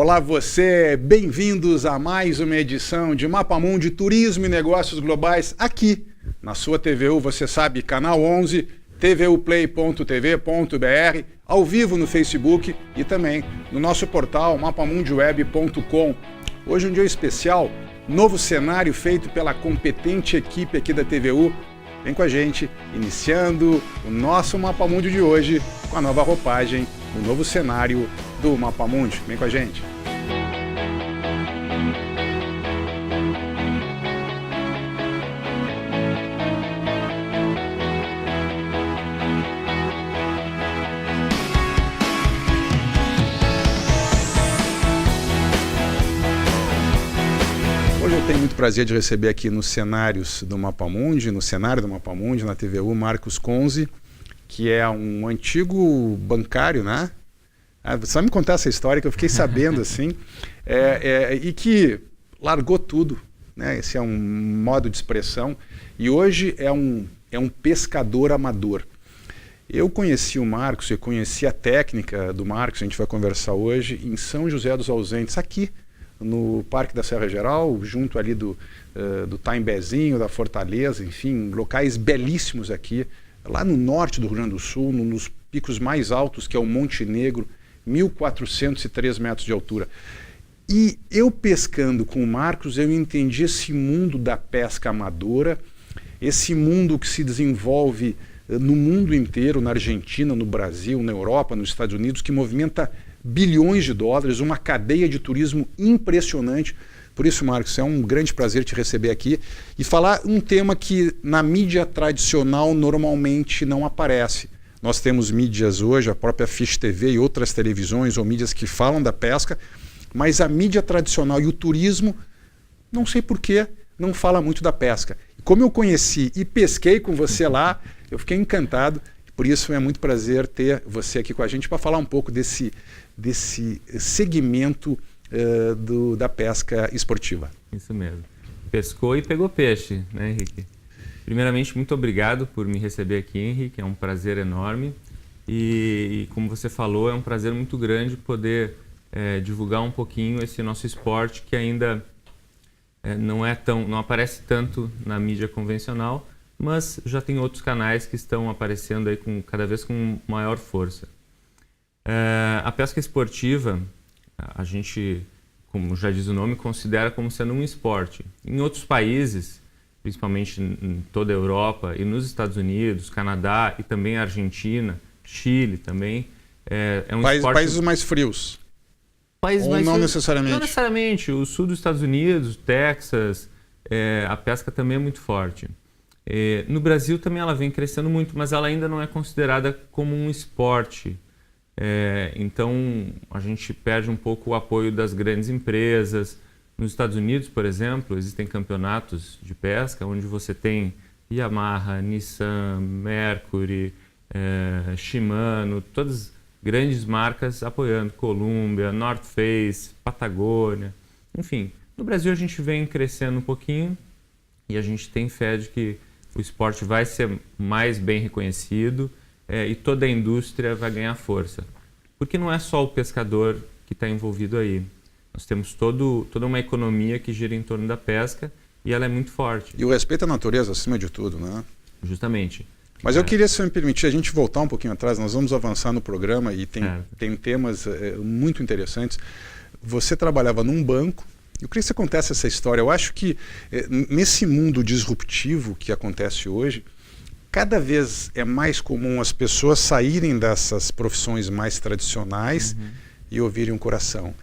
Olá você, bem-vindos a mais uma edição de Mapa Mundi Turismo e Negócios Globais aqui na sua TVU, você sabe, canal 11, tvuplay.tv.br, ao vivo no Facebook e também no nosso portal mapamundiweb.com. Hoje é um dia especial, novo cenário feito pela competente equipe aqui da TVU. Vem com a gente, iniciando o nosso Mapa Mundi de hoje com a nova roupagem, o novo cenário do Mapa Mundi. Vem com a gente. Hoje eu tenho muito prazer de receber aqui nos cenários do Mapa Mundi, no cenário do Mapa Mundi, na TVU, Marcos Conze, que é um antigo bancário, né? Só me contar essa história que eu fiquei sabendo, assim, e que largou tudo, né? Esse é um modo de expressão, e hoje é um pescador amador. Eu conheci o Marcos, eu conheci a técnica do Marcos, a gente vai conversar hoje, em São José dos Ausentes, aqui no Parque da Serra Geral, junto ali do Taimbezinho, da Fortaleza, enfim, locais belíssimos aqui, lá no norte do Rio Grande do Sul, nos picos mais altos, que é o Monte Negro, 1.403 metros de altura. E eu pescando com o Marcos, eu entendi esse mundo da pesca amadora, esse mundo que se desenvolve no mundo inteiro, na Argentina, no Brasil, na Europa, nos Estados Unidos, que movimenta bilhões de dólares, uma cadeia de turismo impressionante. Por isso, Marcos, é um grande prazer te receber aqui e falar um tema que na mídia tradicional normalmente não aparece. Nós temos mídias hoje, a própria Fish TV e outras televisões ou mídias que falam da pesca, mas a mídia tradicional e o turismo, não sei porquê, não fala muito da pesca. Como eu conheci e pesquei com você lá, eu fiquei encantado. Por isso é muito prazer ter você aqui com a gente para falar um pouco desse segmento da pesca esportiva. Isso mesmo. Pescou e pegou peixe, né, Henrique? Primeiramente, muito obrigado por me receber aqui, Henrique. É um prazer enorme. E como você falou, é um prazer muito grande poder divulgar um pouquinho esse nosso esporte que ainda não aparece tanto na mídia convencional, mas já tem outros canais que estão aparecendo aí cada vez com maior força. A pesca esportiva, a gente, como já diz o nome, considera como sendo um esporte. Em outros países, principalmente em toda a Europa e nos Estados Unidos, Canadá e também Argentina, Chile também, é um esporte... Países mais frios. Não necessariamente? Não necessariamente. O sul dos Estados Unidos, Texas, a pesca também é muito forte. No Brasil também ela vem crescendo muito, mas ela ainda não é considerada como um esporte. Então a gente perde um pouco o apoio das grandes empresas. Nos Estados Unidos, por exemplo, existem campeonatos de pesca onde você tem Yamaha, Nissan, Mercury, Shimano, todas grandes marcas apoiando, Columbia, North Face, Patagônia, enfim. No Brasil a gente vem crescendo um pouquinho e a gente tem fé de que o esporte vai ser mais bem reconhecido e toda a indústria vai ganhar força. Porque não é só o pescador que está envolvido aí. Nós temos toda uma economia que gira em torno da pesca e ela é muito forte. E o respeito à natureza acima de tudo, né? Justamente. Mas eu queria, se me permitir, a gente voltar um pouquinho atrás, nós vamos avançar no programa e tem temas muito interessantes. Você trabalhava num banco, eu queria que você contasse essa história. Eu acho que nesse mundo disruptivo que acontece hoje, cada vez é mais comum as pessoas saírem dessas profissões mais tradicionais e ouvirem o coração.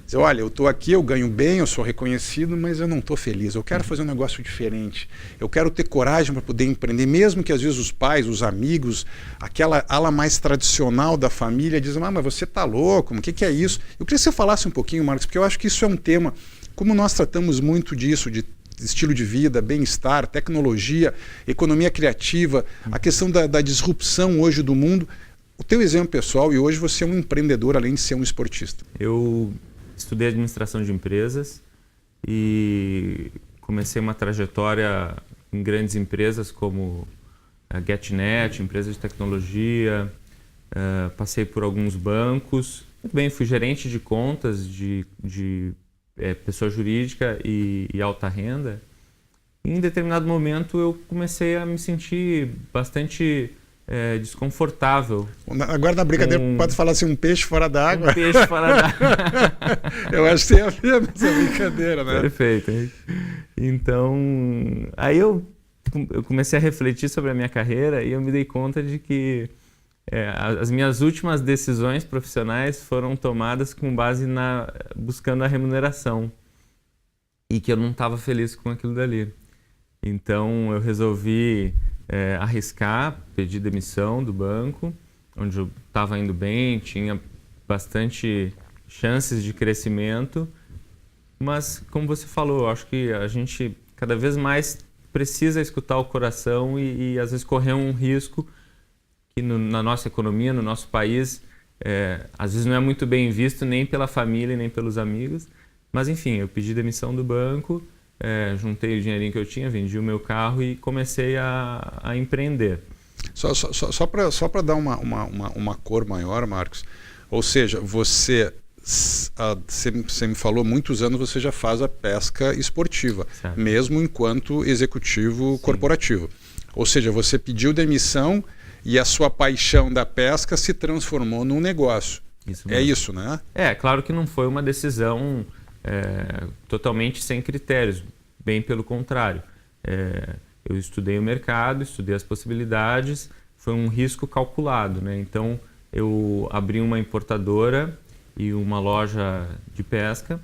Dizer, olha, eu estou aqui, eu ganho bem, eu sou reconhecido, mas eu não estou feliz. Eu quero fazer um negócio diferente. Eu quero ter coragem para poder empreender, mesmo que às vezes os pais, os amigos, aquela ala mais tradicional da família dizem, mas você está louco, o que é isso? Eu queria que você falasse um pouquinho, Marcos, porque eu acho que isso é um tema, como nós tratamos muito disso, de estilo de vida, bem-estar, tecnologia, economia criativa, a questão da disrupção hoje do mundo. O teu exemplo pessoal, e hoje você é um empreendedor, além de ser um esportista. Eu estudei administração de empresas e comecei uma trajetória em grandes empresas como a GetNet, empresa de tecnologia, passei por alguns bancos Muito bem, fui gerente de contas de pessoa jurídica e alta renda. E em determinado momento eu comecei a me sentir bastante desconfortável. Agora na brincadeira pode falar assim, um peixe fora d'água. Um peixe fora d'água. Eu acho que tem a ver nessa brincadeira, né? Perfeito. Então, aí eu comecei a refletir sobre a minha carreira e eu me dei conta de que as minhas últimas decisões profissionais foram tomadas com base buscando a remuneração e que eu não estava feliz com aquilo dali. Então eu resolvi arriscar, pedir demissão do banco, onde eu estava indo bem, tinha bastante chances de crescimento, mas como você falou, eu acho que a gente cada vez mais precisa escutar o coração e às vezes correr um risco que na nossa economia, no nosso país, às vezes não é muito bem visto nem pela família, nem pelos amigos. Mas enfim, eu pedi demissão do banco, juntei o dinheirinho que eu tinha, vendi o meu carro e comecei a empreender. Só para dar uma cor maior, Marcos, ou seja, você me falou, muitos anos você já faz a pesca esportiva, certo, mesmo enquanto executivo corporativo. Ou seja, você pediu demissão e a sua paixão da pesca se transformou num negócio. Isso, né? Claro que não foi uma decisão totalmente sem critérios, bem pelo contrário. Eu estudei o mercado, estudei as possibilidades, foi um risco calculado, né? Então, eu abri uma importadora e uma loja de pesca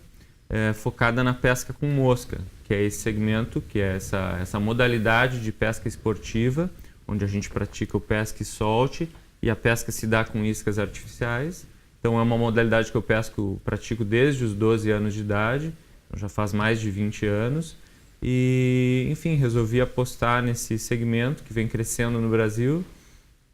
focada na pesca com mosca, que é esse segmento, que é essa modalidade de pesca esportiva, onde a gente pratica o pesca e solte, e a pesca se dá com iscas artificiais. Então é uma modalidade que eu pratico desde os 12 anos de idade, então já faz mais de 20 anos. E, enfim, resolvi apostar nesse segmento que vem crescendo no Brasil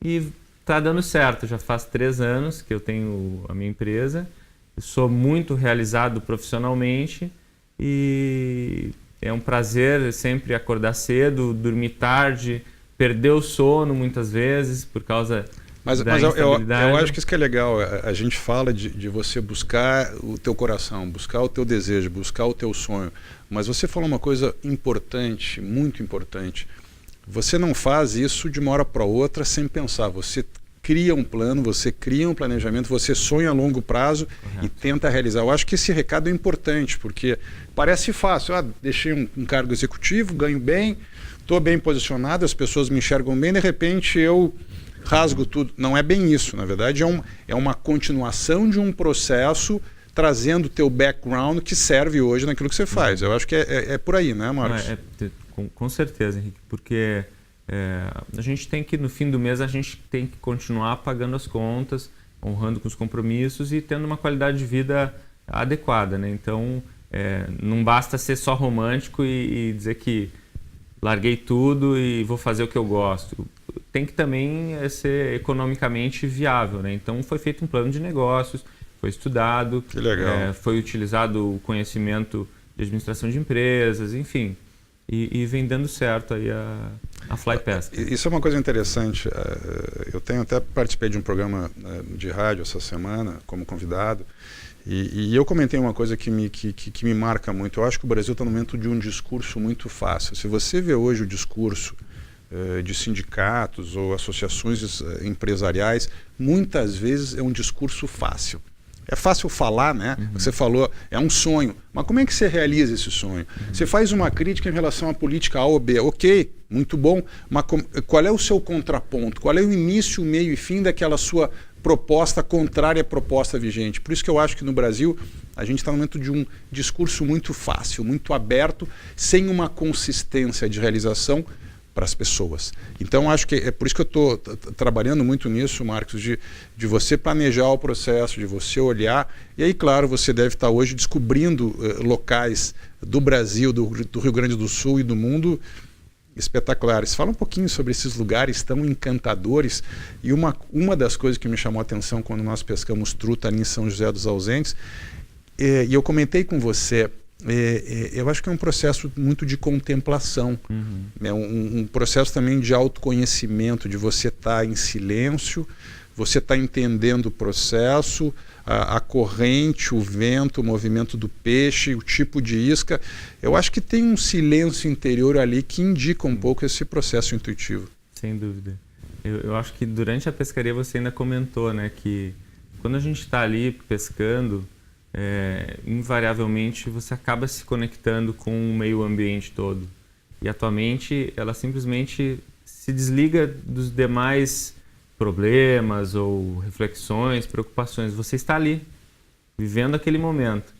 e está dando certo. Já faz 3 anos que eu tenho a minha empresa, eu sou muito realizado profissionalmente e é um prazer sempre acordar cedo, dormir tarde, perder o sono muitas vezes por causa da instabilidade. Eu acho que isso que é legal. A gente fala de você buscar o teu coração, buscar o teu desejo, buscar o teu sonho. Mas você falou uma coisa importante, muito importante. Você não faz isso de uma hora para outra sem pensar. Você cria um plano, você cria um planejamento, você sonha a longo prazo e tenta realizar. Eu acho que esse recado é importante, porque parece fácil. Deixei um cargo executivo, ganho bem, estou bem posicionado, as pessoas me enxergam bem, de repente eu rasgo tudo. Não é bem isso, na verdade é uma continuação de um processo trazendo o teu background que serve hoje naquilo que você faz. Eu acho que é por aí, né, Marcos? Com certeza, Henrique, porque a gente tem que, no fim do mês, a gente tem que continuar pagando as contas, honrando com os compromissos e tendo uma qualidade de vida adequada, né? Então, não basta ser só romântico e dizer que larguei tudo e vou fazer o que eu gosto. Tem que também ser economicamente viável, né? Então foi feito um plano de negócios, foi estudado, que legal. Foi utilizado o conhecimento de administração de empresas, enfim, e vem dando certo aí a Fly Pesca. Isso é uma coisa interessante. Eu até participei de um programa de rádio essa semana como convidado. E eu comentei uma coisa que me marca muito. Eu acho que o Brasil está no momento de um discurso muito fácil. Se você vê hoje o discurso de sindicatos ou associações empresariais, muitas vezes é um discurso fácil. É fácil falar, né? Uhum. Você falou, é um sonho. Mas como é que você realiza esse sonho? Uhum. Você faz uma crítica em relação à política A ou B. Ok, muito bom. Mas qual é o seu contraponto? Qual é o início, o meio e fim daquela sua proposta contrária à proposta vigente? Por isso que eu acho que no Brasil a gente está no momento de um discurso muito fácil, muito aberto, sem uma consistência de realização para as pessoas. Então acho que é por isso que eu estou trabalhando muito nisso, Marcos, de você planejar o processo, de você olhar, e aí claro, você deve estar hoje descobrindo locais do Brasil, do Rio Grande do Sul e do mundo espetaculares. Fala um pouquinho sobre esses lugares tão encantadores, e uma das coisas que me chamou a atenção quando nós pescamos truta ali em São José dos Ausentes, e eu comentei com você, eu acho que é um processo muito de contemplação, um processo também de autoconhecimento, de você estar em silêncio, você está entendendo o processo, a corrente, o vento, o movimento do peixe, o tipo de isca. Eu acho que tem um silêncio interior ali que indica um pouco esse processo intuitivo. Sem dúvida. Eu acho que durante a pescaria você ainda comentou, né, que quando a gente está ali pescando, invariavelmente você acaba se conectando com o meio ambiente todo. E a tua mente, ela simplesmente se desliga dos demais problemas ou reflexões, preocupações. Você está ali, vivendo aquele momento.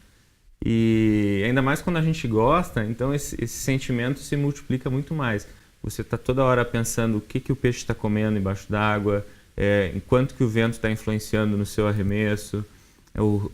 E ainda mais quando a gente gosta, então esse sentimento se multiplica muito mais. Você está toda hora pensando o que o peixe está comendo embaixo d'água, enquanto que o vento está influenciando no seu arremesso,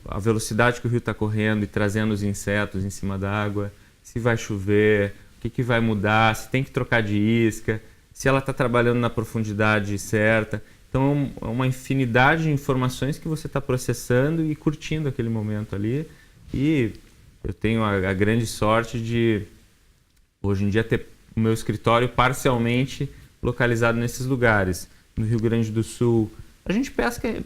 a velocidade que o rio está correndo e trazendo os insetos em cima d'água, se vai chover, o que vai mudar, se tem que trocar de isca, se ela está trabalhando na profundidade certa. Então é uma infinidade de informações que você está processando e curtindo aquele momento ali. E eu tenho a grande sorte de, hoje em dia, ter o meu escritório parcialmente localizado nesses lugares. No Rio Grande do Sul, a gente pesca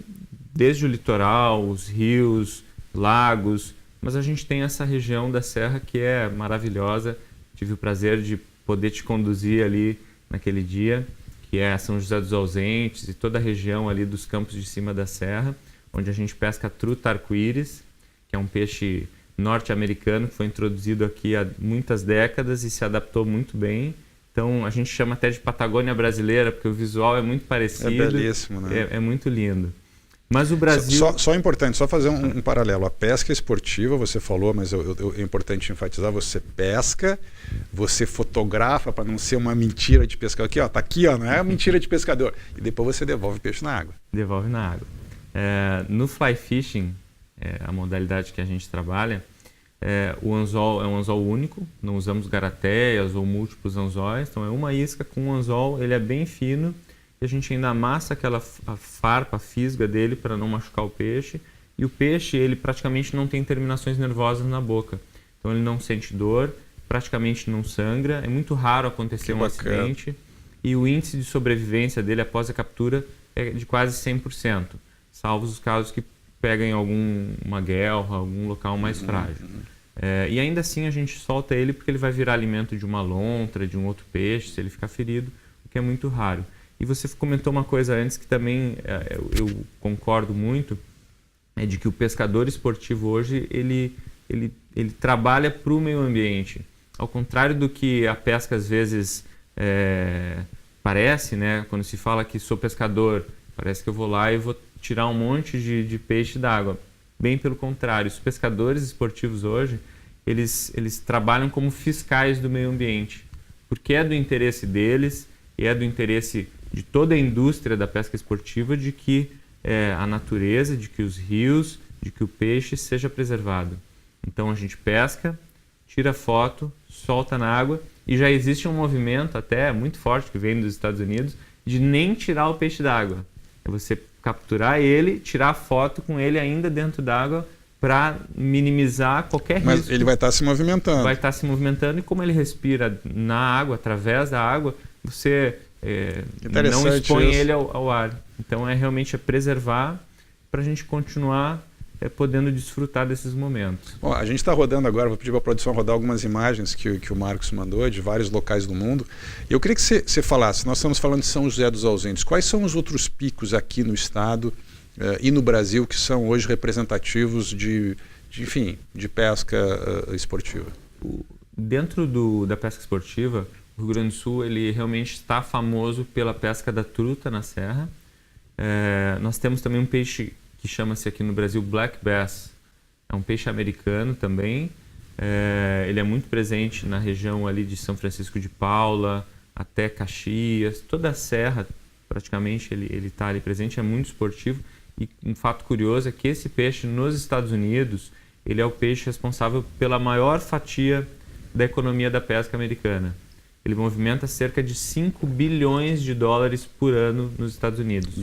desde o litoral, os rios, lagos, mas a gente tem essa região da serra que é maravilhosa. Tive o prazer de poder te conduzir ali naquele dia, que é São José dos Ausentes e toda a região ali dos campos de cima da serra, onde a gente pesca truta arco-íris, que é um peixe norte-americano que foi introduzido aqui há muitas décadas e se adaptou muito bem. Então a gente chama até de Patagônia brasileira, porque o visual é muito parecido. É belíssimo, né? É muito lindo. Mas o Brasil... Só é importante, só fazer um paralelo. A pesca esportiva, você falou, mas é importante enfatizar, você pesca, você fotografa para não ser uma mentira de pescador. Aqui, ó, tá aqui, ó, não é mentira de pescador. E depois você devolve o peixe na água. Devolve na água. No fly fishing, a modalidade que a gente trabalha, o anzol é um anzol único, não usamos garateias ou múltiplos anzóis, então é uma isca com um anzol, ele é bem fino, e a gente ainda amassa a farpa, a fisga dele para não machucar o peixe. E o peixe, ele praticamente não tem terminações nervosas na boca. Então ele não sente dor, praticamente não sangra. É muito raro acontecer um acidente. E o índice de sobrevivência dele após a captura é de quase 100%. Salvo os casos que pegam em alguma guelra, algum local mais frágil. E ainda assim a gente solta ele porque ele vai virar alimento de uma lontra, de um outro peixe, se ele ficar ferido, o que é muito raro. E você comentou uma coisa antes que também eu concordo muito, de que o pescador esportivo hoje ele trabalha para o meio ambiente. Ao contrário do que a pesca às vezes parece, né? Quando se fala que sou pescador, parece que eu vou lá e vou tirar um monte de peixe d'água. Bem pelo contrário, os pescadores esportivos hoje, eles trabalham como fiscais do meio ambiente, porque é do interesse deles e é do interesse de toda a indústria da pesca esportiva de que a natureza, de que os rios, de que o peixe seja preservado. Então a gente pesca, tira foto, solta na água e já existe um movimento até muito forte que vem dos Estados Unidos de nem tirar o peixe d'água. É você capturar ele, tirar foto com ele ainda dentro d'água para minimizar qualquer risco. Mas ele vai estar se movimentando. Vai estar se movimentando e como ele respira na água, através da água, você não expõe ele ao ar. Então realmente preservar para a gente continuar podendo desfrutar desses momentos. Bom, a gente está rodando agora, vou pedir para a produção rodar algumas imagens que o Marcos mandou de vários locais do mundo. Eu queria que você falasse, nós estamos falando de São José dos Ausentes, quais são os outros picos aqui no estado e no Brasil que são hoje representativos de pesca esportiva? Dentro da pesca esportiva, o Rio Grande do Sul ele realmente está famoso pela pesca da truta na serra. Nós temos também um peixe que chama-se aqui no Brasil Black Bass. É um peixe americano também. Ele é muito presente na região ali de São Francisco de Paula, até Caxias. Toda a serra, praticamente, ele está ali presente. É muito esportivo. E um fato curioso é que esse peixe, nos Estados Unidos, ele é o peixe responsável pela maior fatia da economia da pesca americana. Ele movimenta cerca de 5 bilhões de dólares por ano nos Estados Unidos.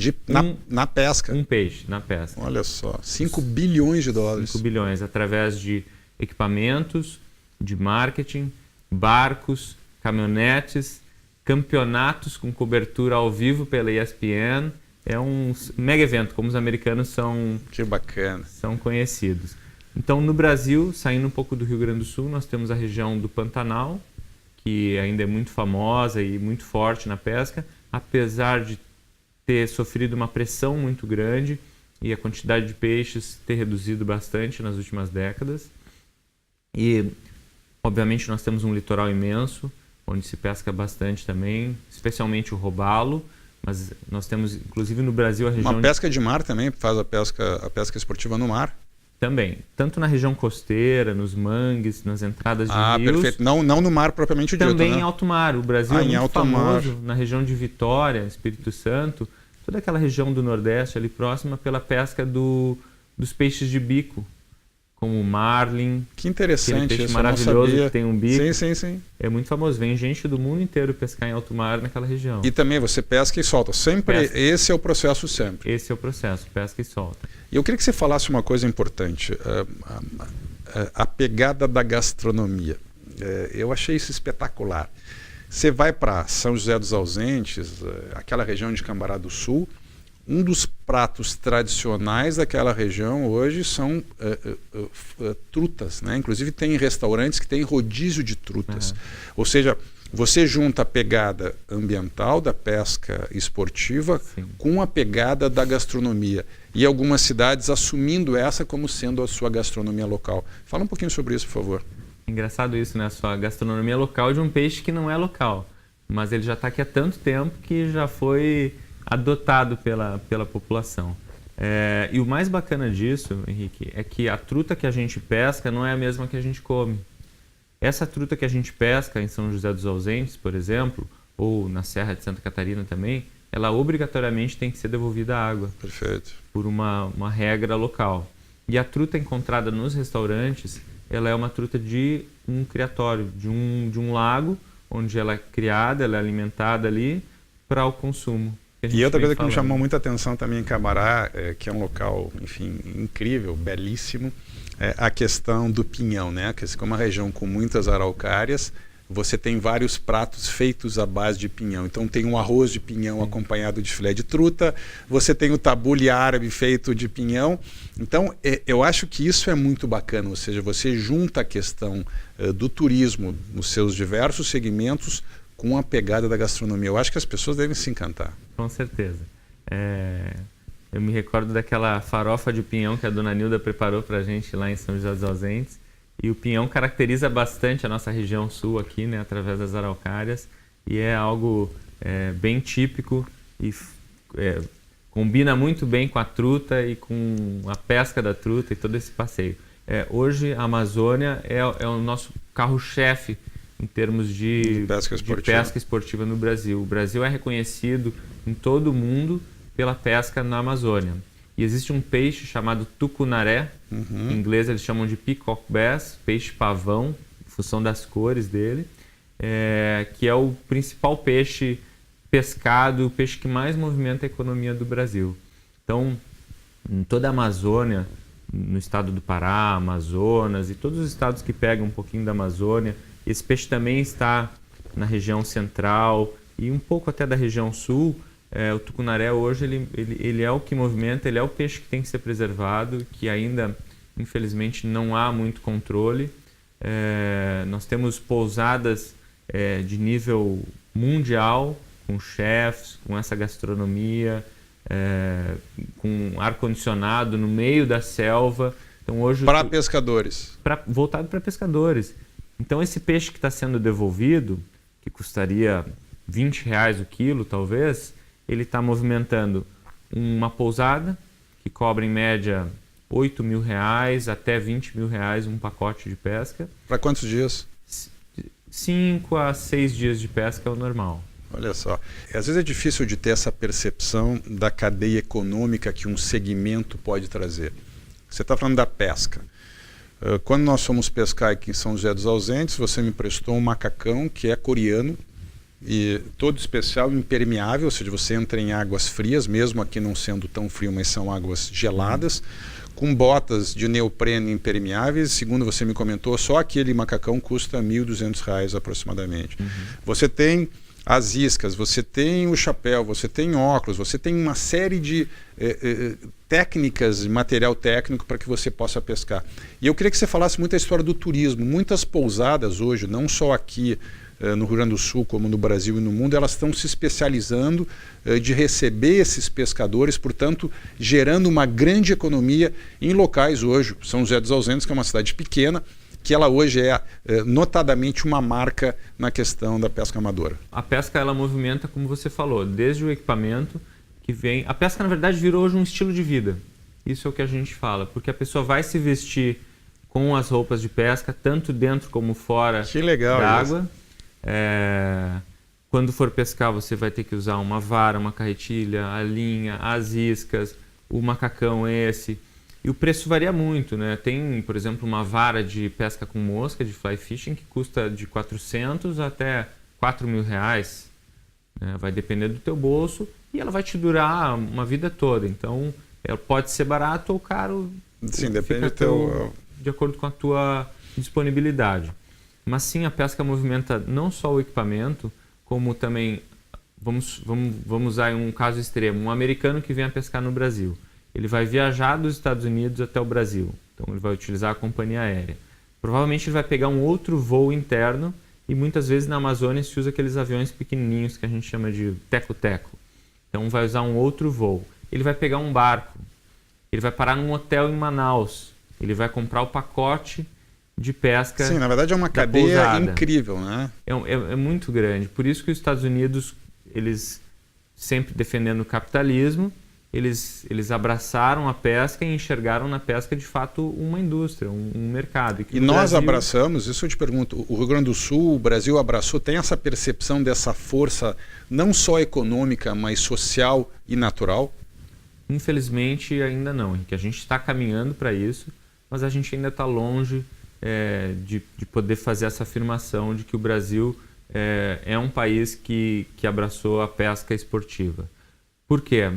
Na pesca? Um peixe, na pesca. Olha só, 5 bilhões de dólares. 5 bilhões, através de equipamentos, de marketing, barcos, caminhonetes, campeonatos com cobertura ao vivo pela ESPN é um mega evento, como os americanos são, Que bacana. são conhecidos. Então, no Brasil, saindo um pouco do Rio Grande do Sul, nós temos a região do Pantanal, que ainda é muito famosa e muito forte na pesca, apesar de ter sofrido uma pressão muito grande e a quantidade de peixes ter reduzido bastante nas últimas décadas. E, obviamente, nós temos um litoral imenso, onde se pesca bastante também, especialmente o robalo, mas nós temos, inclusive no Brasil, a região... Uma pesca de mar também, faz a pesca esportiva no mar. Também, tanto na região costeira, nos mangues, nas entradas de rios... Perfeito. Não no mar propriamente dito, também né? em alto mar. O Brasil é em muito alto famoso mar. na região de Vitória, Espírito Santo, toda aquela região do Nordeste ali próxima pela pesca dos peixes de bico, como o marlin, Que aquele interessante, peixe isso eu não maravilhoso sabia. que tem um bico. Sim. É muito famoso. Vem gente do mundo inteiro pescar em alto mar naquela região. E também você pesca e solta. Sempre, Pesca. esse é o processo sempre. Esse é o processo, pesca e solta. E eu queria que você falasse uma coisa importante. A pegada da gastronomia. Eu achei isso espetacular. Você vai para São José dos Ausentes, aquela região de Cambará do Sul, um dos pratos tradicionais daquela região hoje são trutas, né? Inclusive tem restaurantes que têm rodízio de trutas. Uhum. Ou seja, você junta a pegada ambiental da pesca esportiva Sim. com a pegada da gastronomia. E algumas cidades assumindo essa como sendo a sua gastronomia local. Fala um pouquinho sobre isso, por favor. Engraçado isso, né? A sua gastronomia local de um peixe que não é local. Mas ele já está aqui há tanto tempo que já foi adotado pela população. E o mais bacana disso, Henrique, é que a truta que a gente pesca não é a mesma que a gente come. Essa truta que a gente pesca em São José dos Ausentes, por exemplo, ou na Serra de Santa Catarina também, ela obrigatoriamente tem que ser devolvida à água. Perfeito. Por uma regra local. E a truta encontrada nos restaurantes, ela é uma truta de um criatório, de um lago, onde ela é criada, ela é alimentada ali para o consumo. E outra coisa que me chamou muita atenção também em Cambará, que é um local, enfim, incrível, belíssimo, é a questão do pinhão, né? Que como é uma região com muitas araucárias, você tem vários pratos feitos à base de pinhão. Então tem um arroz de pinhão acompanhado de filé de truta, você tem o tabule árabe feito de pinhão. Então eu acho que isso é muito bacana, ou seja, você junta a questão do turismo nos seus diversos segmentos com a pegada da gastronomia. Eu acho que as pessoas devem se encantar. Com certeza. Eu me recordo daquela farofa de pinhão que a dona Nilda preparou para a gente lá em São José dos Ausentes. E o pinhão caracteriza bastante a nossa região sul aqui, né, através das araucárias. E é algo bem típico e combina muito bem com a truta e com a pesca da truta e todo esse passeio. Hoje a Amazônia é o nosso carro-chefe em termos de pesca esportiva no Brasil. O Brasil é reconhecido em todo o mundo pela pesca na Amazônia. E existe um peixe chamado tucunaré, em inglês eles chamam de peacock bass, peixe pavão, em função das cores dele, que é o principal peixe pescado, o peixe que mais movimenta a economia do Brasil. Então, em toda a Amazônia, no estado do Pará, Amazonas e todos os estados que pegam um pouquinho da Amazônia, esse peixe também está na região central e um pouco até da região sul. O tucunaré hoje ele é o que movimenta, ele é o peixe que tem que ser preservado, que ainda, infelizmente, não há muito controle. Nós temos pousadas de nível mundial, com chefs, com essa gastronomia, com ar-condicionado no meio da selva. Então, hoje, para pescadores. Voltado para pescadores. Então, esse peixe que está sendo devolvido, que custaria R$20 o quilo, talvez, ele está movimentando uma pousada que cobra em média R$8.000 até R$20.000 um pacote de pesca. Para quantos dias? 5 a 6 dias de pesca é o normal. Olha só, às vezes é difícil de ter essa percepção da cadeia econômica que um segmento pode trazer. Você está falando da pesca. Quando nós fomos pescar aqui em São José dos Ausentes, você me prestou um macacão que é coreano, e todo especial impermeável, ou seja, você entra em águas frias, mesmo aqui não sendo tão frio, mas são águas geladas, com botas de neoprene impermeáveis. Segundo você me comentou, só aquele macacão custa R$1.200 aproximadamente. Você tem as iscas, você tem o chapéu, você tem óculos, você tem uma série de técnicas, material técnico para que você possa pescar. E eu queria que você falasse muito a história do turismo. Muitas pousadas hoje, não só aqui no Rio Grande do Sul, como no Brasil e no mundo, elas estão se especializando de receber esses pescadores, portanto, gerando uma grande economia em locais hoje. São José dos Ausentes, que é uma cidade pequena, que ela hoje é notadamente uma marca na questão da pesca amadora. A pesca, ela movimenta, como você falou, desde o equipamento que vem... A pesca, na verdade, virou hoje um estilo de vida. Isso é o que a gente fala, porque a pessoa vai se vestir com as roupas de pesca, tanto dentro como fora da água. Quando for pescar, você vai ter que usar uma vara, uma carretilha, a linha, as iscas, o macacão esse... E o preço varia muito, né? Tem, por exemplo, uma vara de pesca com mosca, de fly fishing, que custa de 400 até 4 mil reais. Né? Vai depender do teu bolso e ela vai te durar uma vida toda. Então, ela pode ser barato ou caro. Sim, depende do de acordo com a tua disponibilidade. Mas sim, a pesca movimenta não só o equipamento, como também, vamos usar um caso extremo, um americano que vem a pescar no Brasil. Ele vai viajar dos Estados Unidos até o Brasil. Então, ele vai utilizar a companhia aérea. Provavelmente, ele vai pegar um outro voo interno e muitas vezes na Amazônia se usa aqueles aviões pequenininhos que a gente chama de teco-teco. Então, vai usar um outro voo. Ele vai pegar um barco. Ele vai parar num hotel em Manaus. Ele vai comprar o pacote de pesca. Sim, na verdade é uma cadeia incrível, né? É muito grande. Por isso que os Estados Unidos, eles sempre defendendo o capitalismo, eles abraçaram a pesca e enxergaram na pesca, de fato, uma indústria, um mercado. E nós abraçamos, isso eu te pergunto, o Rio Grande do Sul, o Brasil abraçou, tem essa percepção dessa força não só econômica, mas social e natural? Infelizmente, ainda não, Henrique. A gente está caminhando para isso, mas a gente ainda está longe de poder fazer essa afirmação de que o Brasil é um país que abraçou a pesca esportiva. Por quê?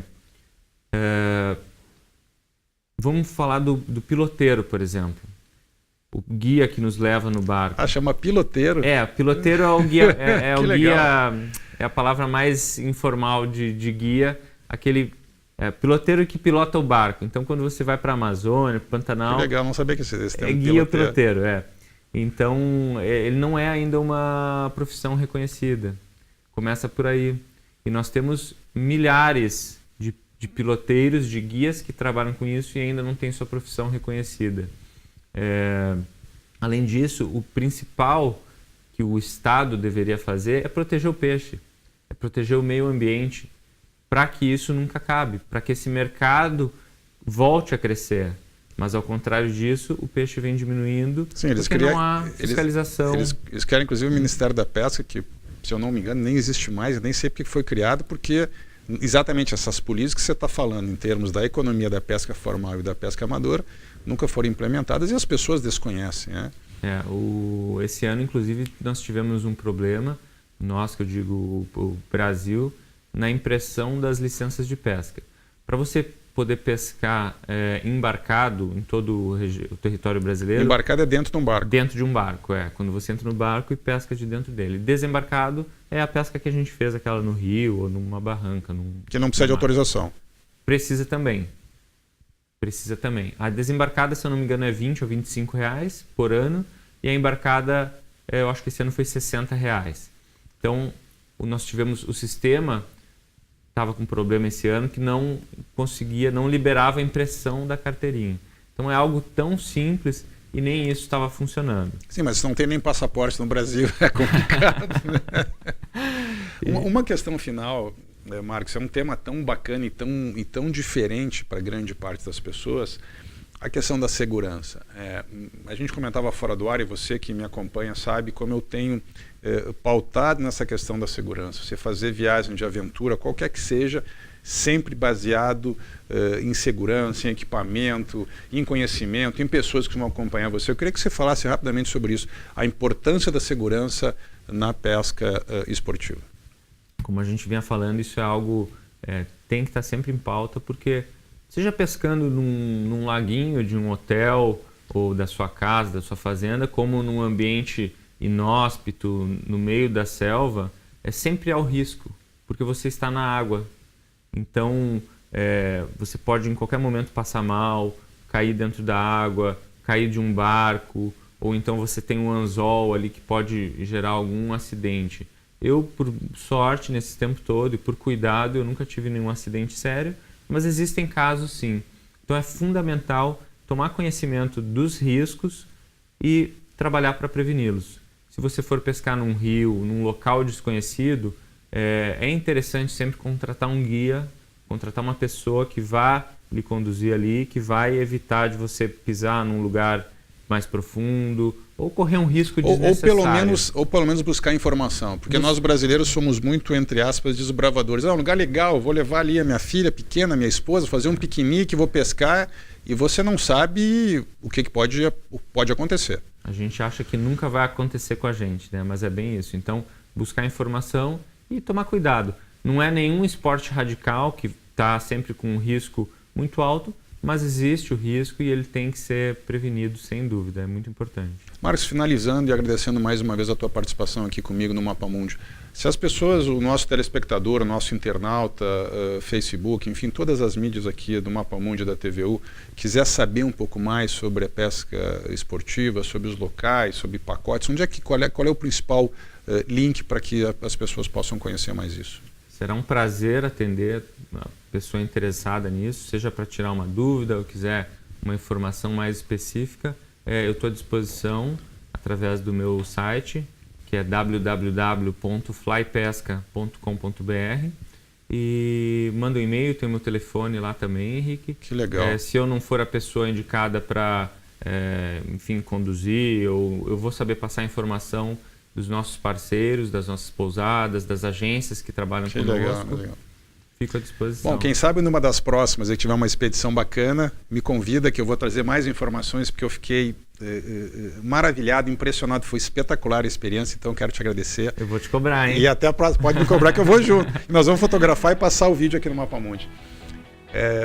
Vamos falar do piloteiro, por exemplo. O guia que nos leva no barco. Ah, chama piloteiro? Piloteiro é o guia. O guia é a palavra mais informal de guia. Aquele piloteiro que pilota o barco. Então, quando você vai para a Amazônia, para o Pantanal... Que legal, não sabia que esse termo guia ou piloteiro, Então, ele não é ainda uma profissão reconhecida. Começa por aí. E nós temos milhares de piloteiros, de guias que trabalham com isso e ainda não tem sua profissão reconhecida. Além disso, o principal que o Estado deveria fazer é proteger o peixe, é proteger o meio ambiente, para que isso nunca acabe, para que esse mercado volte a crescer. Mas, ao contrário disso, o peixe vem diminuindo. Sim, porque não há fiscalização. Eles querem, inclusive, o Ministério da Pesca, que, se eu não me engano, nem existe mais, eu nem sei porque foi criado, porque exatamente essas políticas que você está falando em termos da economia da pesca formal e da pesca amadora nunca foram implementadas e as pessoas desconhecem. Né? Esse ano, inclusive, nós tivemos um problema, nós, que eu digo o Brasil, na impressão das licenças de pesca. Para você poder pescar embarcado em todo o território brasileiro... Embarcado é dentro de um barco. Dentro de um barco, quando você entra no barco e pesca de dentro dele. Desembarcado é a pesca que a gente fez, aquela no rio ou numa barranca. Que não precisa de autorização. Precisa também. A desembarcada, se eu não me engano, é 20 ou 25 reais por ano. E a embarcada, eu acho que esse ano foi 60 reais. Então, nós tivemos o sistema... Estava com problema esse ano que não liberava a impressão da carteirinha. Então é algo tão simples e nem isso estava funcionando. Sim, mas não tem nem passaporte no Brasil, é complicado. Né? Uma questão final, Marcos, é um tema tão bacana e tão diferente para grande parte das pessoas, a questão da segurança. A gente comentava fora do ar e você que me acompanha sabe como eu tenho pautado nessa questão da segurança. Você fazer viagem de aventura, qualquer que seja, sempre baseado em segurança, em equipamento, em conhecimento, em pessoas que vão acompanhar você. Eu queria que você falasse rapidamente sobre isso, a importância da segurança na pesca esportiva. Como a gente vinha falando, isso é algo tem que estar sempre em pauta, porque seja pescando num laguinho de um hotel ou da sua casa, da sua fazenda, como num ambiente inóspito, no meio da selva, sempre há o risco, porque você está na água. Então, você pode em qualquer momento passar mal, cair dentro da água, cair de um barco, ou então você tem um anzol ali que pode gerar algum acidente. Eu, por sorte, nesse tempo todo e por cuidado, eu nunca tive nenhum acidente sério, mas existem casos sim. Então é fundamental tomar conhecimento dos riscos e trabalhar para preveni-los. Se você for pescar num rio, num local desconhecido, é interessante sempre contratar um guia, contratar uma pessoa que vá lhe conduzir ali, que vai evitar de você pisar num lugar mais profundo ou correr um risco desnecessário. Ou pelo menos buscar informação, porque nós brasileiros somos muito, entre aspas, desbravadores. Um lugar legal, vou levar ali a minha filha pequena, minha esposa, fazer um piquenique, vou pescar, e você não sabe o que pode acontecer. A gente acha que nunca vai acontecer com a gente, né? Mas é bem isso. Então, buscar informação e tomar cuidado. Não é nenhum esporte radical que está sempre com um risco muito alto, mas existe o risco e ele tem que ser prevenido, sem dúvida, é muito importante. Marcos, finalizando e agradecendo mais uma vez a tua participação aqui comigo no Mapa Mundi. Se as pessoas, o nosso telespectador, o nosso internauta, Facebook, enfim, todas as mídias aqui do Mapa Mundi da TVU, quiser saber um pouco mais sobre a pesca esportiva, sobre os locais, sobre pacotes, qual é o principal link para que as pessoas possam conhecer mais isso? Será um prazer atender a pessoa interessada nisso, seja para tirar uma dúvida ou quiser uma informação mais específica. Eu estou à disposição através do meu site, que é www.flypesca.com.br, e manda um e-mail, tem o meu telefone lá também, Henrique. Que legal. Se eu não for a pessoa indicada para, conduzir, eu vou saber passar informação dos nossos parceiros, das nossas pousadas, das agências que trabalham conosco. Legal. Fico à disposição. Bom, quem sabe numa das próximas, se tiver uma expedição bacana, me convida que eu vou trazer mais informações, porque eu fiquei maravilhado, impressionado, foi espetacular a experiência, então quero te agradecer. Eu vou te cobrar, hein? E até a próxima, pode me cobrar que eu vou junto. Nós vamos fotografar e passar o vídeo aqui no Mapa Mundi.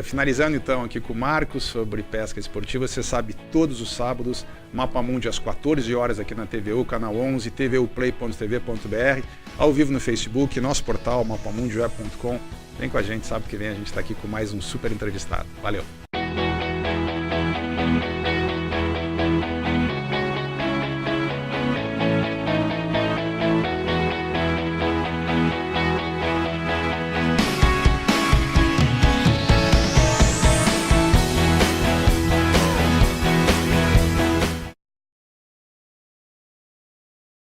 Finalizando então aqui com o Marcos sobre pesca esportiva, você sabe, todos os sábados, Mapa Mundi às 14 horas aqui na TVU, canal 11, tvuplay.tv.br, ao vivo no Facebook, nosso portal mapamundiweb.com. Vem com a gente, sabe que vem, a gente está aqui com mais um super entrevistado. Valeu!